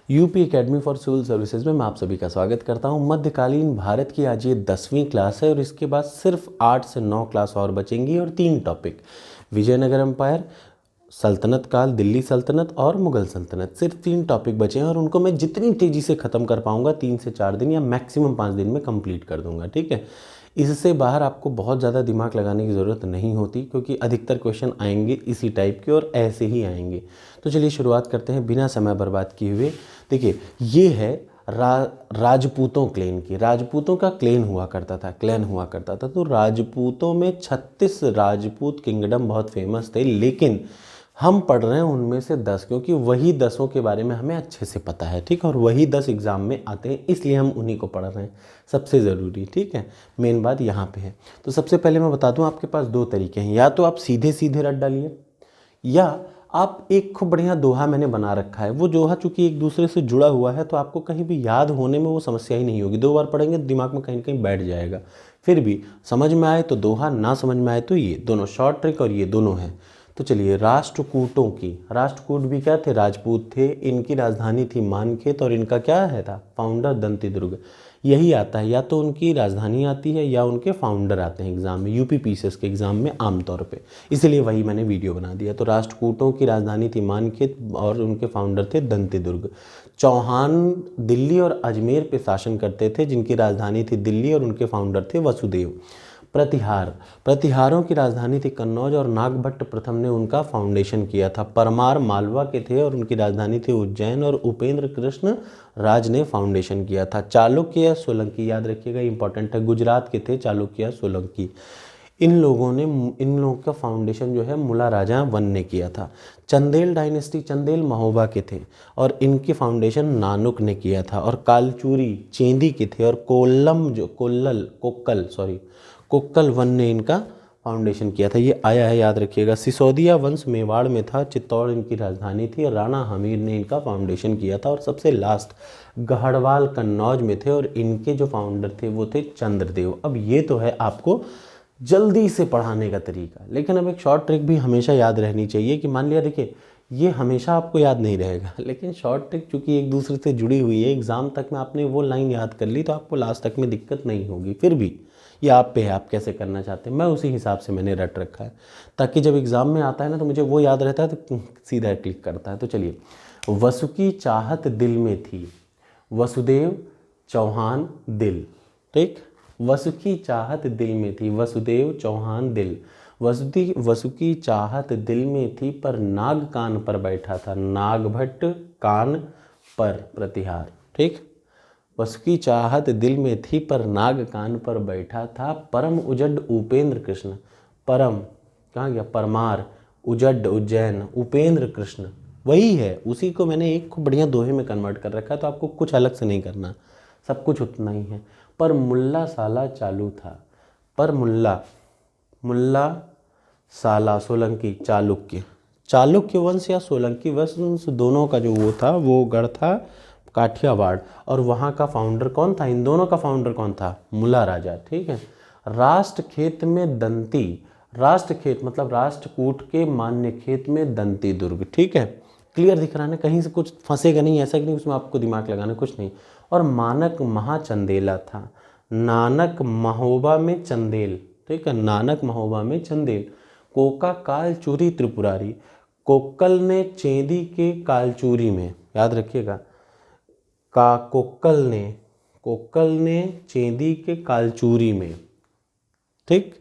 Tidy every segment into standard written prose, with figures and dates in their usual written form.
UP academy for civil services में मैं आप सभी का स्वागत करता हूं। मध्यकालीन भारत की आज ये 10वीं क्लास है और इसके बाद सिर्फ 8 से 9 क्लास और बचेंगी और 3 टॉपिक, विजयनगर एम्पायर, सल्तनत काल, दिल्ली सल्तनत और मुगल सल्तनत, सिर्फ 3 टॉपिक बचे हैं और उनको मैं जितनी तेज़ी से ख़त्म कर पाऊंगा 3 से 4 दिन या मैक्सिमम 5 दिन में कंप्लीट कर दूंगा। ठीक है, इससे बाहर आपको बहुत ज़्यादा दिमाग लगाने की ज़रूरत नहीं होती क्योंकि अधिकतर क्वेश्चन आएंगे इसी टाइप के और ऐसे ही आएंगे। तो चलिए शुरुआत करते हैं बिना समय बर्बाद किए हुए। देखिए, ये है राजपूतों क्लैन की। राजपूतों का क्लैन हुआ करता था। तो राजपूतों में 36 राजपूत किंगडम बहुत फेमस थे, लेकिन हम पढ़ रहे हैं उनमें से 10 क्योंकि वही 10 के बारे में हमें अच्छे से पता है। ठीक है, और वही 10 एग्ज़ाम में आते हैं, इसलिए हम उन्हीं को पढ़ रहे हैं सबसे ज़रूरी। ठीक है, मेन बात यहाँ पे है। तो सबसे पहले मैं बता दूँ, आपके पास 2 तरीके हैं, या तो आप सीधे सीधे रट डालिए या आप एक खूब बढ़िया दोहा मैंने बना रखा है। वो दोहा चूँकि एक दूसरे से जुड़ा हुआ है तो आपको कहीं भी याद होने में वो समस्या ही नहीं होगी। 2 बार पढ़ेंगे दिमाग में कहीं कहीं बैठ जाएगा। फिर भी समझ में आए तो दोहा, ना समझ में आए तो ये दोनों शॉर्ट ट्रिक और ये दोनों हैं। तो चलिए, राष्ट्रकूटों की, राष्ट्रकूट भी क्या थे? राजपूत थे। इनकी राजधानी थी मानखेत और इनका क्या है था? फाउंडर दंतीदुर्ग। यही आता है, या तो उनकी राजधानी आती है या उनके फाउंडर आते हैं एग्जाम में, यूपी पीसीएस के एग्जाम में आमतौर पे, इसलिए वही मैंने वीडियो बना दिया। तो राष्ट्रकूटों की राजधानी थी मानखेत और उनके फाउंडर थे दंतीदुर्ग। चौहान दिल्ली और अजमेर पे शासन करते थे, जिनकी राजधानी थी दिल्ली और उनके फाउंडर थे वसुदेव। प्रतिहारों की राजधानी थी कन्नौज और नागभट्ट प्रथम ने उनका फाउंडेशन किया था। परमार मालवा के थे और उनकी राजधानी थी उज्जैन और उपेंद्र कृष्ण राज ने फाउंडेशन किया था। चालुक्य सोलंकी, याद रखिएगा, इंपॉर्टेंट है, गुजरात के थे चालुक्य सोलंकी। इन लोगों का फाउंडेशन जो है मुला राजा वन ने किया था। चंदेल डायनेस्टी, चंदेल महोबा के थे और इनकी फाउंडेशन नानुक ने किया था। और कालचूरी चेंदी के थे और कोक्कल वन ने इनका फाउंडेशन किया था। ये आया है, याद रखिएगा। सिसोदिया वंश मेवाड़ में था, चित्तौड़ इनकी राजधानी थी। राणा हमीर ने इनका फाउंडेशन किया था। और सबसे लास्ट गढ़वाल कन्नौज में थे और इनके जो फाउंडर थे वो थे चंद्रदेव। अब ये तो है आपको जल्दी से पढ़ाने का तरीका, लेकिन अब एक शॉर्ट ट्रिक भी हमेशा याद रहनी चाहिए कि मान लिया, देखिए ये हमेशा आपको याद नहीं रहेगा, लेकिन शॉर्ट ट्रिक चूँकि एक दूसरे से जुड़ी हुई है, एग्ज़ाम तक में आपने वो लाइन याद कर ली तो आपको लास्ट तक में दिक्कत नहीं होगी। फिर भी ये आप पे है, आप कैसे करना चाहते हैं। मैं उसी हिसाब से मैंने रट रखा है ताकि जब एग्ज़ाम में आता है ना तो मुझे वो याद रहता है तो सीधा क्लिक करता है। तो चलिए, वसु की चाहत दिल में थी, वसुदेव चौहान दिल। ठीक, वसु की चाहत दिल में थी, वसुदेव चौहान दिल। वसु की चाहत दिल में थी पर नाग कान पर बैठा था, नागभट्ट कान पर प्रतिहार। ठीक, वसु की चाहत दिल में थी पर नाग कान पर बैठा था, परम उजड उपेंद्र कृष्ण। परम कहाँ गया? परमार, उजड उज्जैन, उपेंद्र कृष्ण वही है, उसी को मैंने एक खूब बढ़िया दोहे में कन्वर्ट कर रखा है। तो आपको कुछ अलग से नहीं करना, सब कुछ उतना ही है। पर मुल्ला साला चालू था, पर मुल्ला साला सोलंकी, चालुक्य वंश या सोलंकी वंश दोनों का जो वो था, वो गढ़ था काठियावाड़। और वहाँ का फाउंडर कौन था? इन दोनों का फाउंडर कौन था? मुला राजा। ठीक है। राष्ट्रखेत में दंती, राष्ट्रखेत मतलब राष्ट्रकूट के मान्य खेत में दंती दुर्ग। ठीक है, क्लियर दिख रहा है ना, कहीं से कुछ फंसेगा नहीं, ऐसा कि नहीं उसमें आपको दिमाग लगाना कुछ नहीं। और मानक महाचंदेला था, नानक महोबा में चंदेल। ठीक है, नानक महोबा में चंदेल। कोका कालचूरी त्रिपुरारी, कोक्कल ने चेंदी के कालचूरी में, याद रखिएगा, कोक्कल ने चेंदी के कालचूरी में। ठीक,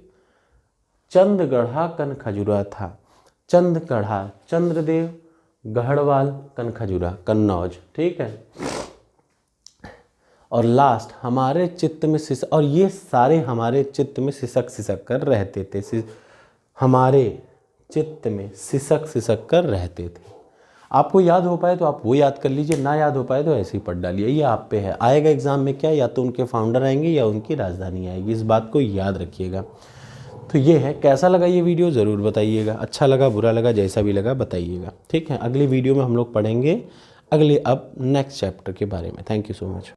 चंदगढ़ा कनखजुरा था, चंदगढ़ा चंद्रदेव, गढ़वाल कनखजुरा कन्नौज। ठीक है, और लास्ट हमारे चित्त में सिसक, और ये सारे हमारे चित्त में सिसक कर रहते थे, हमारे चित्त में सिसक कर रहते थे। आपको याद हो पाए तो आप वो याद कर लीजिए, ना याद हो पाए तो ऐसे ही पढ़ डालिए, ये आप पे है। आएगा एग्जाम में क्या, या तो उनके फाउंडर आएंगे या उनकी राजधानी आएगी, इस बात को याद रखिएगा। तो ये है, कैसा लगा ये वीडियो ज़रूर बताइएगा, अच्छा लगा बुरा लगा जैसा भी लगा बताइएगा। ठीक है, अगली वीडियो में हम लोग पढ़ेंगे अब नेक्स्ट चैप्टर के बारे में। Thank you so much.